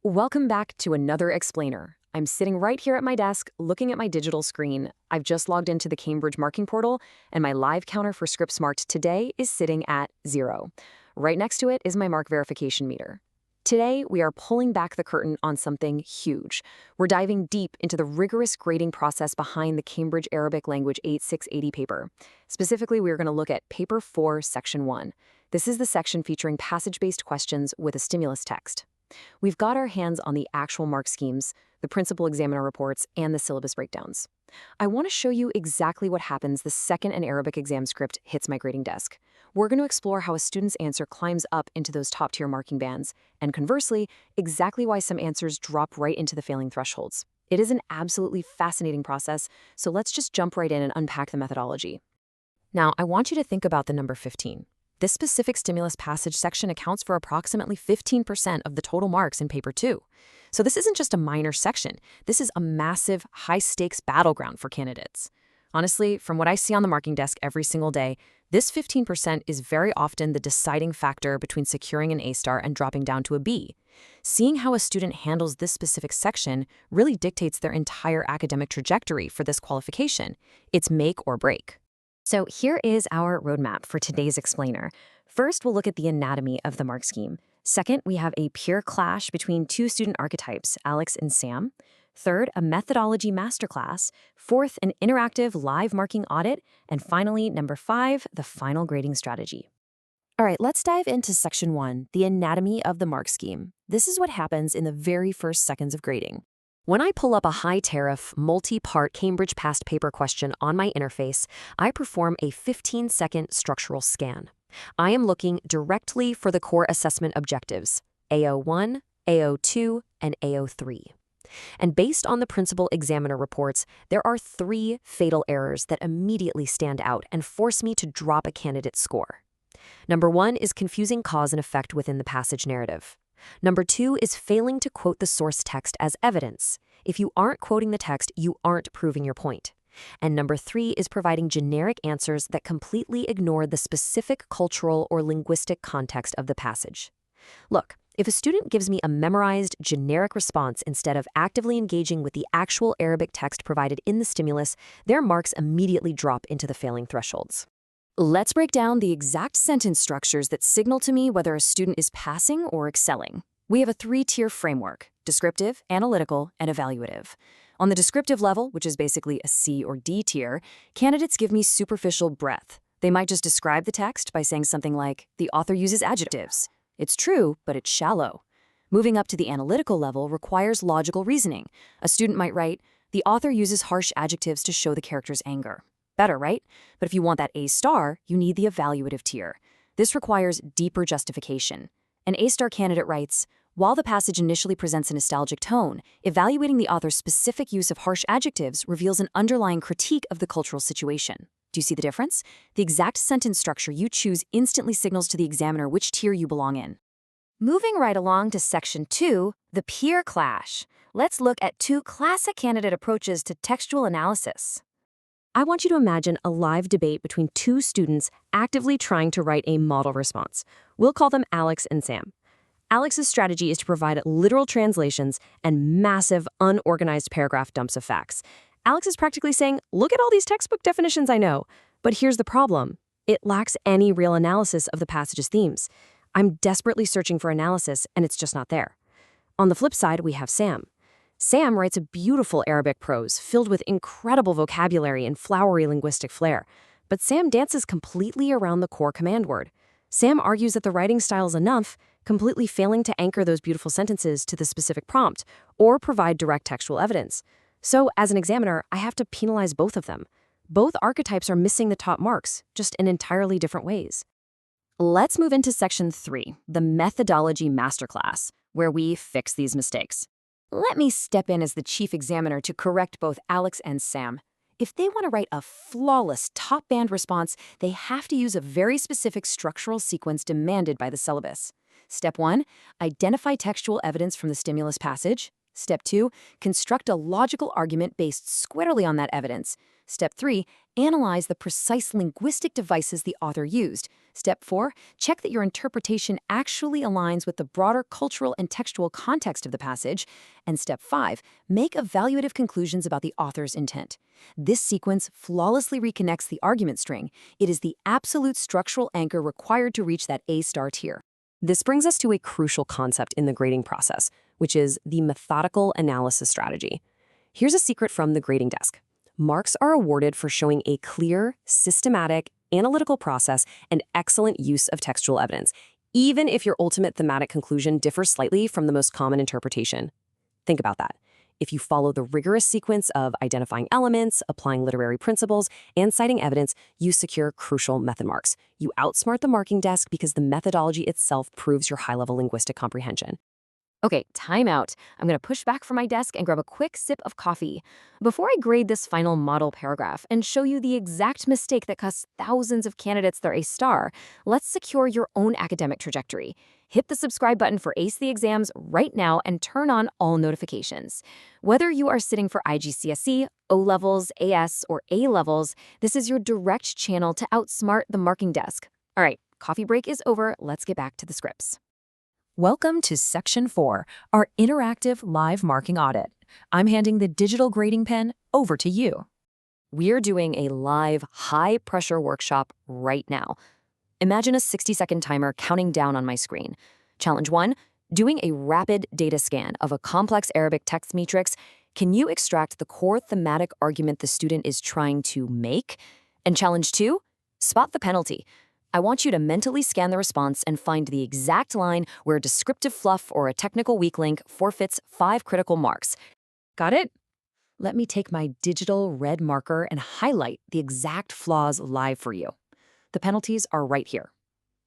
Welcome back to another explainer. I'm sitting right here at my desk, looking at my digital screen. I've just logged into the Cambridge marking portal, and my live counter for ScriptSmart today is sitting at 0. Right next to it is my mark verification meter. Today, we are pulling back the curtain on something huge. We're diving deep into the rigorous grading process behind the Cambridge Arabic Language 8680 paper. Specifically, we're going to look at Paper 4, Section 1. This is the section featuring passage-based questions with a stimulus text. We've got our hands on the actual mark schemes, the principal examiner reports, and the syllabus breakdowns. I want to show you exactly what happens the second an Arabic exam script hits my grading desk. We're going to explore how a student's answer climbs up into those top-tier marking bands, and conversely, exactly why some answers drop right into the failing thresholds. It is an absolutely fascinating process, so let's just jump right in and unpack the methodology. Now, I want you to think about the number 15. This specific stimulus passage section accounts for approximately 15% of the total marks in Paper 2. So this isn't just a minor section. This is a massive, high-stakes battleground for candidates. Honestly, from what I see on the marking desk every single day, this 15% is very often the deciding factor between securing an A-star and dropping down to a B. Seeing how a student handles this specific section really dictates their entire academic trajectory for this qualification. It's make or break. So here is our roadmap for today's explainer. First, we'll look at the anatomy of the mark scheme. Second, we have a pure clash between two student archetypes, Alex and Sam. Third, a methodology masterclass. Fourth, an interactive live marking audit. And finally, number 5, the final grading strategy. All right, let's dive into Section 1, the anatomy of the mark scheme. This is what happens in the very first seconds of grading. When I pull up a high-tariff, multi-part Cambridge past paper question on my interface, I perform a 15-second structural scan. I am looking directly for the core assessment objectives, AO1, AO2, and AO3. And based on the principal examiner reports, there are 3 fatal errors that immediately stand out and force me to drop a candidate's score. Number 1 is confusing cause and effect within the passage narrative. Number 2 is failing to quote the source text as evidence. If you aren't quoting the text, you aren't proving your point. And number 3 is providing generic answers that completely ignore the specific cultural or linguistic context of the passage. Look, if a student gives me a memorized, generic response instead of actively engaging with the actual Arabic text provided in the stimulus, their marks immediately drop into the failing thresholds. Let's break down the exact sentence structures that signal to me whether a student is passing or excelling. We have a 3-tier framework: descriptive, analytical, and evaluative. On the descriptive level, which is basically a C or D tier, candidates give me superficial breadth. They might just describe the text by saying something like, "The author uses adjectives." It's true, but it's shallow. Moving up to the analytical level requires logical reasoning. A student might write, "The author uses harsh adjectives to show the character's anger." Better, right? But if you want that A-star, you need the evaluative tier. This requires deeper justification. An A-star candidate writes, "While the passage initially presents a nostalgic tone, evaluating the author's specific use of harsh adjectives reveals an underlying critique of the cultural situation." Do you see the difference? The exact sentence structure you choose instantly signals to the examiner which tier you belong in. Moving right along to Section 2, the peer clash. Let's look at 2 classic candidate approaches to textual analysis. I want you to imagine a live debate between 2 students actively trying to write a model response. We'll call them Alex and Sam. Alex's strategy is to provide literal translations and massive, unorganized paragraph dumps of facts. Alex is practically saying, "Look at all these textbook definitions I know." But here's the problem. It lacks any real analysis of the passage's themes. I'm desperately searching for analysis, and it's just not there. On the flip side, we have Sam. Sam writes a beautiful Arabic prose filled with incredible vocabulary and flowery linguistic flair. But Sam dances completely around the core command word. Sam argues that the writing style is enough, completely failing to anchor those beautiful sentences to the specific prompt or provide direct textual evidence. So, as an examiner, I have to penalize both of them. Both archetypes are missing the top marks, just in entirely different ways. Let's move into Section 3, the methodology masterclass, where we fix these mistakes. Let me step in as the chief examiner to correct both Alex and Sam. If they want to write a flawless top-band response, they have to use a very specific structural sequence demanded by the syllabus. Step 1, identify textual evidence from the stimulus passage. Step 2, construct a logical argument based squarely on that evidence. Step 3, analyze the precise linguistic devices the author used. Step 4, check that your interpretation actually aligns with the broader cultural and textual context of the passage. And Step 5, make evaluative conclusions about the author's intent. This sequence flawlessly reconnects the argument string. It is the absolute structural anchor required to reach that A-star tier. This brings us to a crucial concept in the grading process, which is the methodical analysis strategy. Here's a secret from the grading desk. Marks are awarded for showing a clear, systematic, analytical process and excellent use of textual evidence, even if your ultimate thematic conclusion differs slightly from the most common interpretation. Think about that. If you follow the rigorous sequence of identifying elements, applying literary principles, and citing evidence, you secure crucial method marks. You outsmart the marking desk because the methodology itself proves your high-level linguistic comprehension. Okay, time out. I'm going to push back from my desk and grab a quick sip of coffee. Before I grade this final model paragraph and show you the exact mistake that costs thousands of candidates their A-star, let's secure your own academic trajectory. Hit the subscribe button for Ace the Exams right now and turn on all notifications. Whether you are sitting for IGCSE, O-levels, AS, or A-levels, this is your direct channel to outsmart the marking desk. All right, coffee break is over. Let's get back to the scripts. Welcome to Section 4, our interactive live marking audit. I'm handing the digital grading pen over to you. We're doing a live, high-pressure workshop right now. Imagine a 60-second timer counting down on my screen. Challenge 1, doing a rapid data scan of a complex Arabic text matrix. Can you extract the core thematic argument the student is trying to make? And Challenge 2, spot the penalty. I want you to mentally scan the response and find the exact line where a descriptive fluff or a technical weak link forfeits 5 critical marks. Got it? Let me take my digital red marker and highlight the exact flaws live for you. The penalties are right here.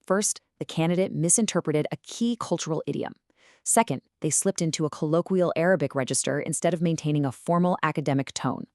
First, the candidate misinterpreted a key cultural idiom. Second, they slipped into a colloquial Arabic register instead of maintaining a formal academic tone.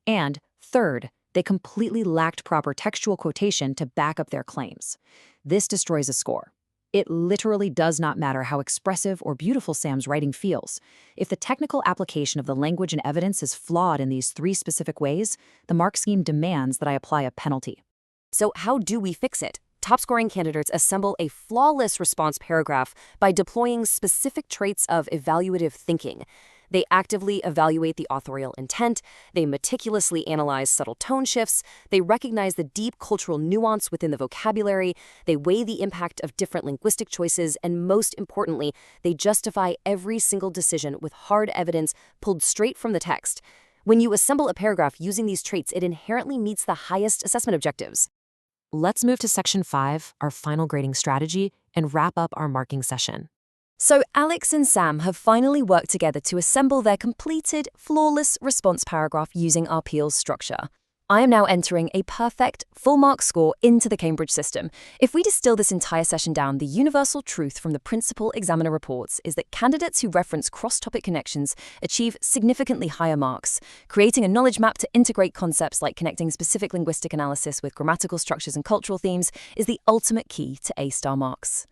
And third, they completely lacked proper textual quotation to back up their claims. This destroys a score. It literally does not matter how expressive or beautiful Sam's writing feels. If the technical application of the language and evidence is flawed in these 3 specific ways, the mark scheme demands that I apply a penalty. So how do we fix it? Top-scoring candidates assemble a flawless response paragraph by deploying specific traits of evaluative thinking. They actively evaluate the authorial intent, they meticulously analyze subtle tone shifts, they recognize the deep cultural nuance within the vocabulary, they weigh the impact of different linguistic choices, and most importantly, they justify every single decision with hard evidence pulled straight from the text. When you assemble a paragraph using these traits, it inherently meets the highest assessment objectives. Let's move to Section 5, our final grading strategy, and wrap up our marking session. So Alex and Sam have finally worked together to assemble their completed, flawless response paragraph using our Peel's structure. I am now entering a perfect, full-mark score into the Cambridge system. If we distill this entire session down, the universal truth from the principal examiner reports is that candidates who reference cross-topic connections achieve significantly higher marks. Creating a knowledge map to integrate concepts like connecting specific linguistic analysis with grammatical structures and cultural themes is the ultimate key to A-star marks.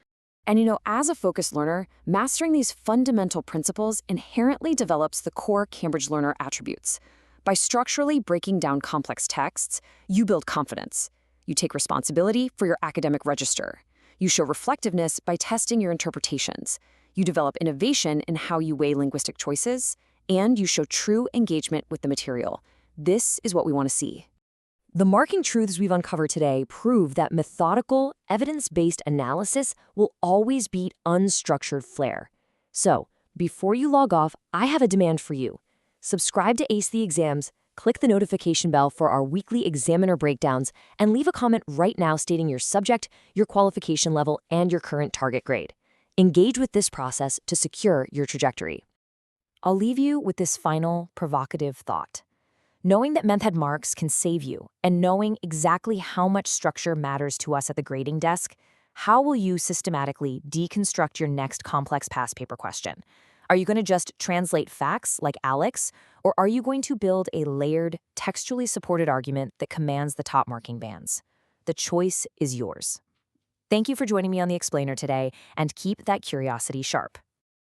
And as a focused learner, mastering these fundamental principles inherently develops the core Cambridge learner attributes. By structurally breaking down complex texts, you build confidence. You take responsibility for your academic register. You show reflectiveness by testing your interpretations. You develop innovation in how you weigh linguistic choices, and you show true engagement with the material. This is what we want to see. The marking truths we've uncovered today prove that methodical, evidence-based analysis will always beat unstructured flair. So, before you log off, I have a demand for you. Subscribe to Ace the Exams, click the notification bell for our weekly examiner breakdowns, and leave a comment right now stating your subject, your qualification level, and your current target grade. Engage with this process to secure your trajectory. I'll leave you with this final, provocative thought. Knowing that Menthad marks can save you, and knowing exactly how much structure matters to us at the grading desk, how will you systematically deconstruct your next complex past paper question? Are you going to just translate facts like Alex, or are you going to build a layered, textually supported argument that commands the top marking bands? The choice is yours. Thank you for joining me on The Explainer today, and keep that curiosity sharp.